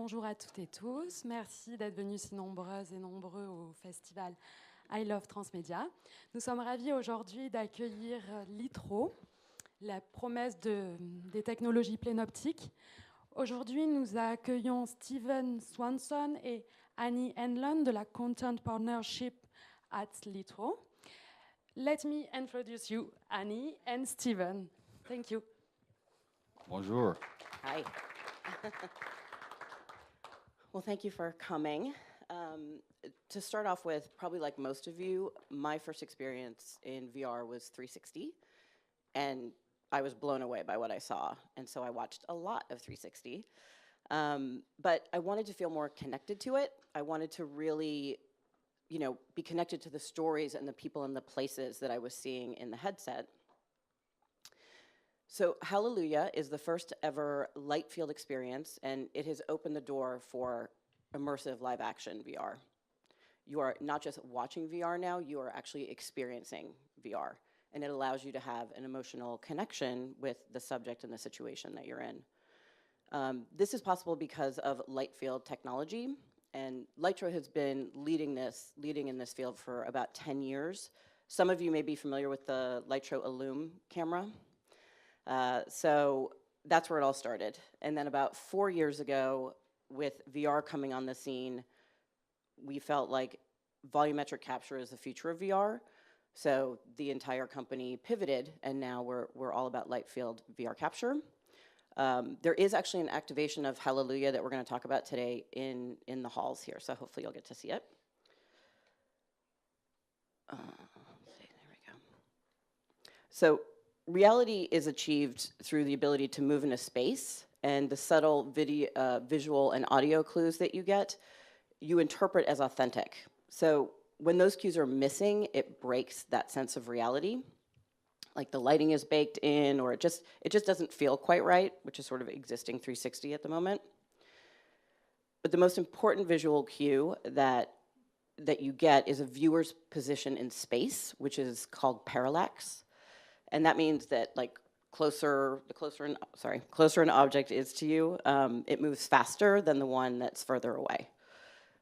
Bonjour à toutes et tous. Merci d'être venus si nombreuses et nombreux au festival I Love Transmedia. Nous sommes ravis aujourd'hui d'accueillir Lytro, la promesse des technologies plénoptiques. Aujourd'hui, nous accueillons Steven Swanson et Hanlon de la Content Partnership at Lytro. Let me introduce you, Annie and Steven. Thank you. Bonjour. Hi. Well, thank you for coming. To start off with, probably like most of you, my first experience in VR was 360, and I was blown away by what I saw, and so I watched a lot of 360. But I wanted to feel more connected to it. I wanted to really, be connected to the stories and the people and the places that I was seeing in the headset. So Hallelujah is the first ever light field experience, and it has opened the door for immersive live action VR. You are not just watching VR now, you are actually experiencing VR, and it allows you to have an emotional connection with the subject and the situation that you're in. This is possible because of light field technology, and Lytro has been leading in this field for about 10 years. Some of you may be familiar with the Lytro Illume camera. So that's where it all started. And then about 4 years ago, with VR coming on the scene, we felt like volumetric capture is the future of VR. So the entire company pivoted, and now we're all about light field VR capture. There is actually an activation of Hallelujah that we're going to talk about today in the halls here, so hopefully you'll get to see it. There we go. So reality is achieved through the ability to move in a space, and the subtle visual and audio clues that you get, you interpret as authentic. So when those cues are missing, it breaks that sense of reality. Like the lighting is baked in, or it just doesn't feel quite right, which is sort of existing 360 at the moment. But the most important visual cue that you get is a viewer's position in space, which is called parallax. And that means that the closer an object is to you, it moves faster than the one that's further away.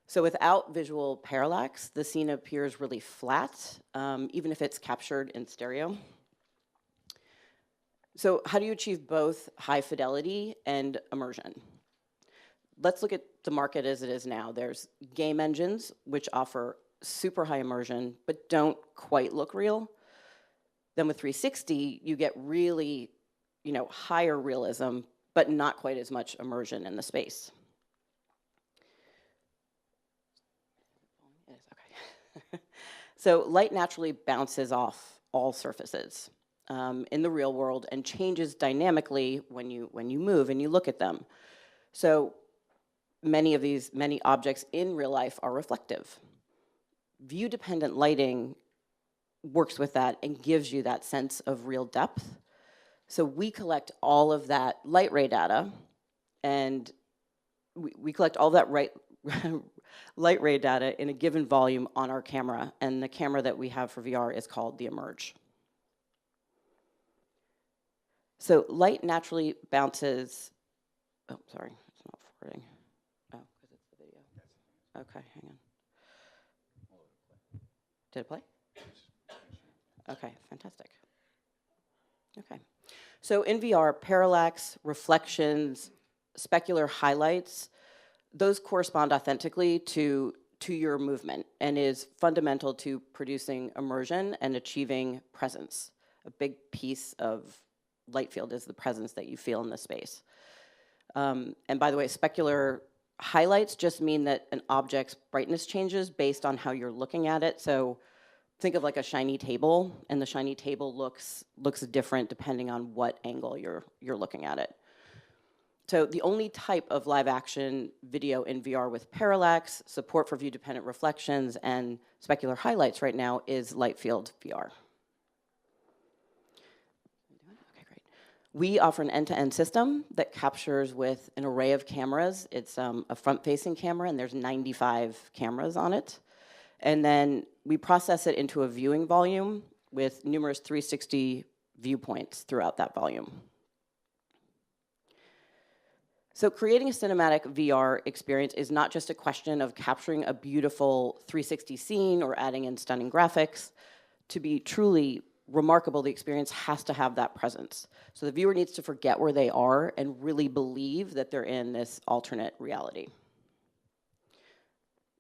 So without visual parallax, the scene appears really flat, even if it's captured in stereo. So how do you achieve both high fidelity and immersion? Let's look at the market as it is now. There's game engines, which offer super high immersion, but don't quite look real. Then with 360, you get really, higher realism, but not quite as much immersion in the space. Okay. So light naturally bounces off all surfaces in the real world and changes dynamically when you move and you look at them. So many objects in real life are reflective. View-dependent lighting works with that and gives you that sense of real depth. So we collect all of that light ray data, and we collect all that light ray data in a given volume on our camera, and the camera that we have for VR is called the Immerge. So light naturally bounces, oh, sorry, it's not forwarding. Oh, because it's the video. Okay, hang on. Did it play? Okay, fantastic. Okay, so in VR, parallax, reflections, specular highlights, those correspond authentically to your movement and is fundamental to producing immersion and achieving presence. A big piece of light field is the presence that you feel in the space. And by the way, specular highlights just mean that an object's brightness changes based on how you're looking at it. So think of like a shiny table, and the shiny table looks different depending on what angle you're looking at it. So the only type of live action video in VR with parallax, support for view-dependent reflections, and specular highlights right now is light field VR. Okay, great. We offer an end-to-end system that captures with an array of cameras. It's a front-facing camera, and there's 95 cameras on it. And then we process it into a viewing volume with numerous 360 viewpoints throughout that volume. So creating a cinematic VR experience is not just a question of capturing a beautiful 360 scene or adding in stunning graphics. To be truly remarkable, the experience has to have that presence. So the viewer needs to forget where they are and really believe that they're in this alternate reality.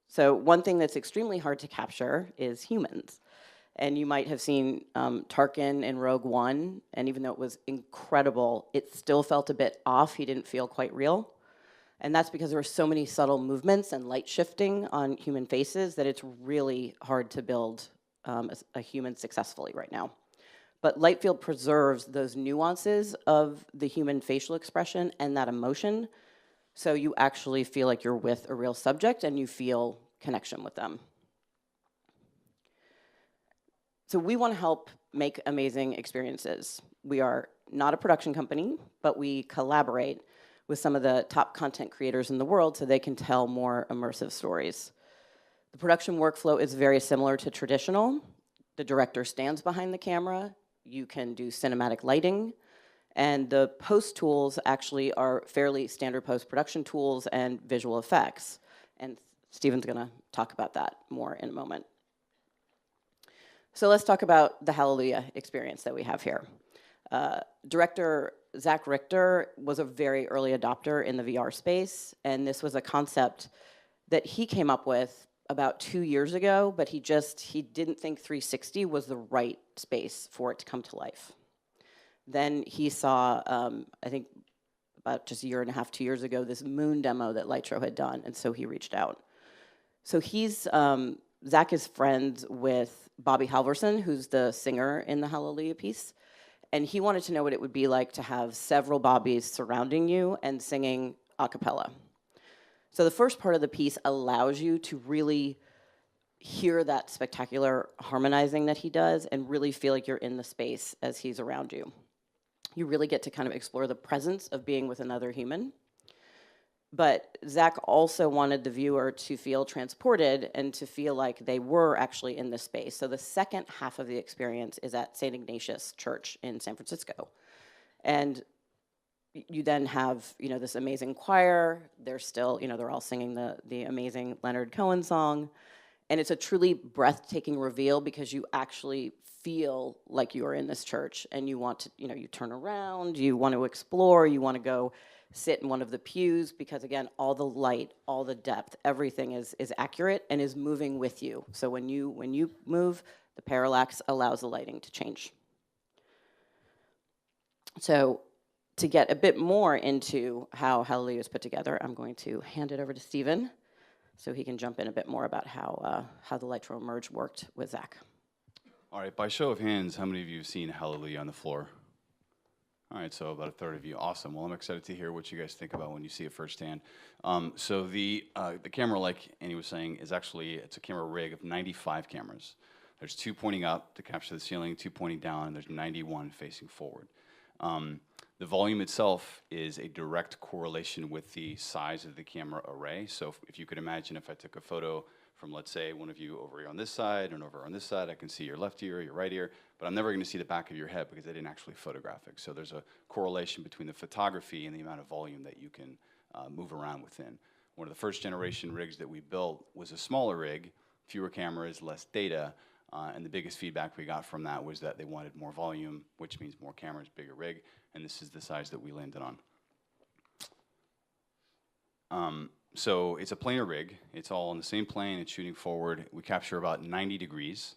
So one thing that's extremely hard to capture is humans. And you might have seen Tarkin in Rogue One, and even though it was incredible, it still felt a bit off. He didn't feel quite real. And that's because there were so many subtle movements and light shifting on human faces that it's really hard to build a human successfully right now. But Lightfield preserves those nuances of the human facial expression and that emotion, so you actually feel like you're with a real subject and you feel connection with them. So we want to help make amazing experiences. We are not a production company, but we collaborate with some of the top content creators in the world so they can tell more immersive stories. The production workflow is very similar to traditional. The director stands behind the camera. You can do cinematic lighting. And the post tools actually are fairly standard post-production tools and visual effects. And Steven's going to talk about that more in a moment. So let's talk about the Hallelujah experience that we have here. Director Zach Richter was a very early adopter in the VR space, and this was a concept that he came up with about 2 years ago, but he didn't think 360 was the right space for it to come to life. Then he saw, I think about just a year and a half, 2 years ago, this moon demo that Lytro had done, and so he reached out. So Zach is friends with Bobby Halverson, who's the singer in the Hallelujah piece, and he wanted to know what it would be like to have several Bobbies surrounding you and singing a cappella. So the first part of the piece allows you to really hear that spectacular harmonizing that he does and really feel like you're in the space as he's around you. You really get to kind of explore the presence of being with another human. But Zach also wanted the viewer to feel transported and to feel like they were actually in this space. So the second half of the experience is at St. Ignatius Church in San Francisco. And you then have, this amazing choir. They're still, they're all singing the amazing Leonard Cohen song. And it's a truly breathtaking reveal because you actually feel like you are in this church and you want to, you turn around, you want to explore, you want to go sit in one of the pews because, again, all the light, all the depth, everything is accurate and is moving with you. So when you move, the parallax allows the lighting to change. So to get a bit more into how Hallelujah is put together, I'm going to hand it over to Steven so he can jump in a bit more about how the Lytro Immerge worked with Zach. All right, by show of hands, how many of you have seen Hallelujah on the floor? All right, so about a third of you. Awesome. Well, I'm excited to hear what you guys think about when you see it firsthand. So the camera, like Annie was saying, it's a camera rig of 95 cameras. There's 2 pointing up to capture the ceiling, 2 pointing down, and there's 91 facing forward. The volume itself is a direct correlation with the size of the camera array. So if you could imagine if I took a photo from, let's say, one of you over here on this side and over on this side, I can see your left ear, your right ear, but I'm never going to see the back of your head because I didn't actually photograph it. So there's a correlation between the photography and the amount of volume that you can move around within. One of the first generation rigs that we built was a smaller rig, fewer cameras, less data, and the biggest feedback we got from that was that they wanted more volume, which means more cameras, bigger rig, and this is the size that we landed on. So it's a planar rig. It's all on the same plane. It's shooting forward. We capture about 90 degrees,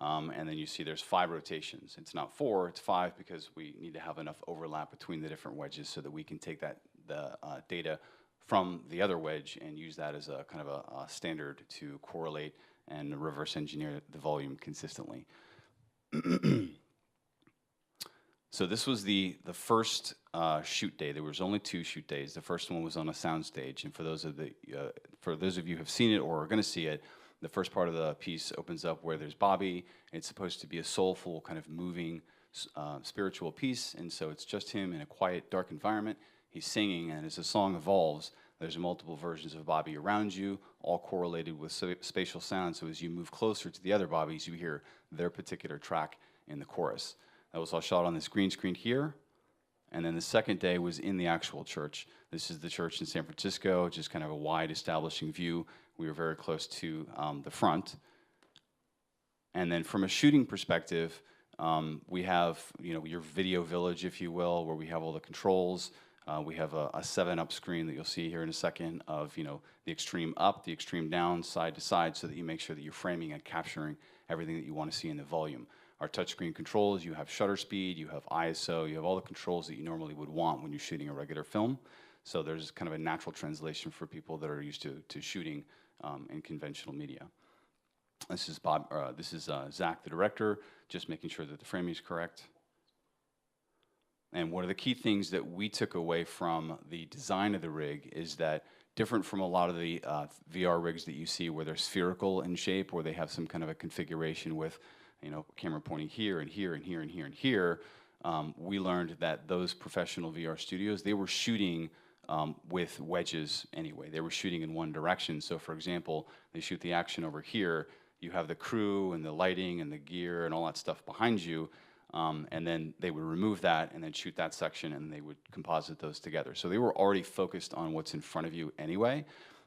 and then you see there's 5 rotations. It's not 4, it's 5 because we need to have enough overlap between the different wedges so that we can take the data from the other wedge and use that as a kind of a standard to correlate and reverse engineer the volume consistently. So this was the first shoot day. There was only 2 shoot days. The first one was on a sound stage, and for those of you who have seen it or are going to see it, the first part of the piece opens up where there's Bobby. It's supposed to be a soulful, kind of moving, spiritual piece, and so it's just him in a quiet, dark environment. He's singing, and as the song evolves, there's multiple versions of Bobby around you, all correlated with spatial sound. So as you move closer to the other Bobbies, you hear their particular track in the chorus. That was all shot on this green screen here, And then the second day was in the actual church. This is the church in San Francisco, just kind of a wide establishing view. We were very close to the front. And then from a shooting perspective, we have, your video village, if you will, where we have all the controls. We have a 7-up screen that you'll see here in a second of, the extreme up, the extreme down, side to side, so that you make sure that you're framing and capturing everything that you want to see in the volume. Our touchscreen controls, you have shutter speed, you have ISO, you have all the controls that you normally would want when you're shooting a regular film. So there's kind of a natural translation for people that are used to shooting in conventional media. This is Zach, the director, just making sure that the framing is correct. And one of the key things that we took away from the design of the rig is that, different from a lot of the VR rigs that you see where they're spherical in shape, where they have some kind of a configuration with, camera pointing here and here and here and here and here, we learned that those professional VR studios, they were shooting with wedges anyway. They were shooting in one direction. So for example, they shoot the action over here, you have the crew and the lighting and the gear and all that stuff behind you, and then they would remove that and then shoot that section, and they would composite those together. So they were already focused on what's in front of you anyway,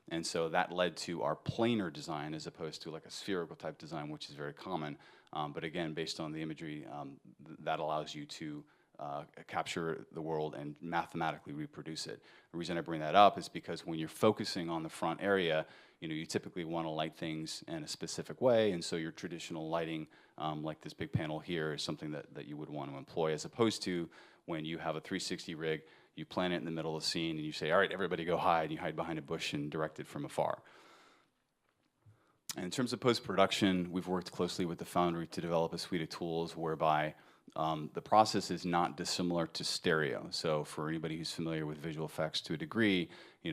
and so that led to our planar design as opposed to like a spherical type design, which is very common. But again, based on the imagery, that allows you to capture the world and mathematically reproduce it. The reason I bring that up is because when you're focusing on the front area, you typically want to light things in a specific way, and so your traditional lighting, like this big panel here, is something that you would want to employ, as opposed to when you have a 360 rig, you plant it in the middle of the scene, and you say, all right, everybody go hide, and you hide behind a bush and direct it from afar. And in terms of post-production, we've worked closely with the Foundry to develop a suite of tools whereby the process is not dissimilar to stereo. So for anybody who's familiar with visual effects to a degree,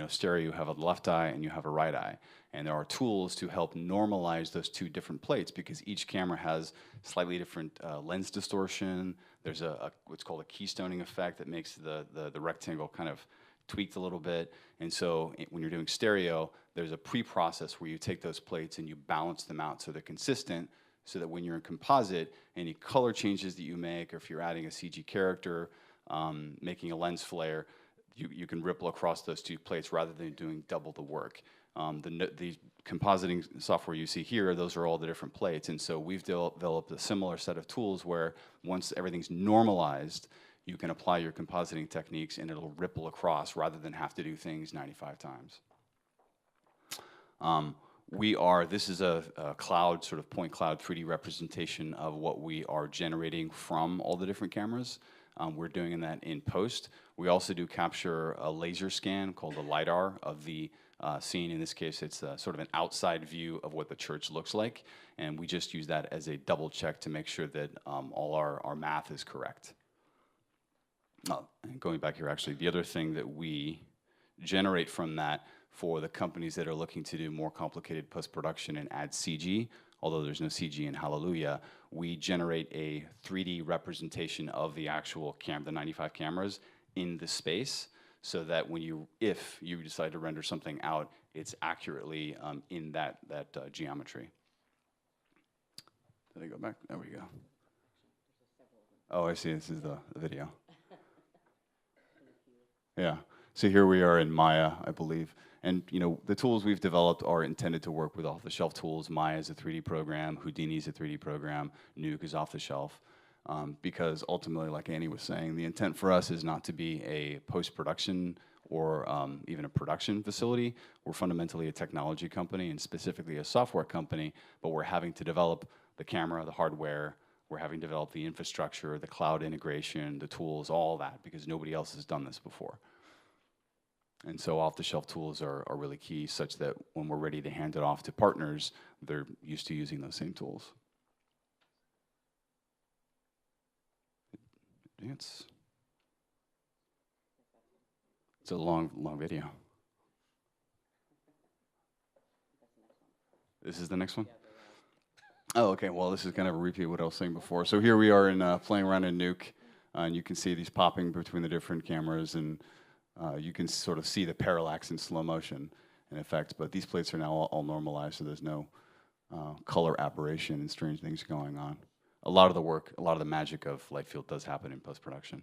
stereo, you have a left eye and you have a right eye. And there are tools to help normalize those two different plates, because each camera has slightly different lens distortion. There's what's called a keystoning effect that makes the rectangle kind of tweaked a little bit. And so when you're doing stereo, there's a pre-process where you take those plates and you balance them out so they're consistent, so that when you're in composite, any color changes that you make, or if you're adding a CG character, making a lens flare, you can ripple across those two plates rather than doing double the work. The compositing software you see here, those are all the different plates, and so we've developed a similar set of tools where once everything's normalized, you can apply your compositing techniques and it'll ripple across rather than have to do things 95 times. This is a cloud, sort of point cloud 3D representation of what we are generating from all the different cameras. We're doing that in post. We also do capture a laser scan called a LiDAR of the scene. In this case, it's sort of an outside view of what the church looks like, and we just use that as a double check to make sure that all our math is correct. And going back here, actually, the other thing that we generate from that for the companies that are looking to do more complicated post-production and add CG, although there's no CG in Hallelujah, we generate a 3D representation of the actual the 95 cameras in the space, so that if you decide to render something out, it's accurately in that geometry. Did I go back? There we go. Oh, I see. This is the video. Yeah. So here we are in Maya, I believe. And the tools we've developed are intended to work with off-the-shelf tools. Maya is a 3D program. Houdini is a 3D program. Nuke is off-the-shelf. Because ultimately, like Annie was saying, the intent for us is not to be a post-production or even a production facility. We're fundamentally a technology company, and specifically a software company, but we're having to develop the camera, the hardware, we're having to develop the infrastructure, the cloud integration, the tools, all that, because nobody else has done this before. And so off-the-shelf tools are really key, such that when we're ready to hand it off to partners, they're used to using those same tools. It's a long video. This is the next one? Oh, okay. Well, this is kind of a repeat of what I was saying before. So here we are playing around in Nuke, and you can see these popping between the different cameras, and you can sort of see the parallax in slow motion in effect. But these plates are now all normalized, so there's no color aberration and strange things going on. A lot of the work, a lot of the magic of light field does happen in post-production.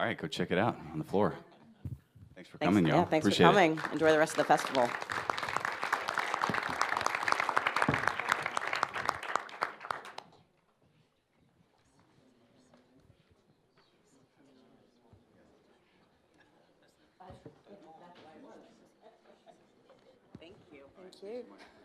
All right, go check it out on the floor. Thanks for Thanks, coming, y'all. yeah, thanks Appreciate for coming. Enjoy the rest of the festival. Thank you. Thank you.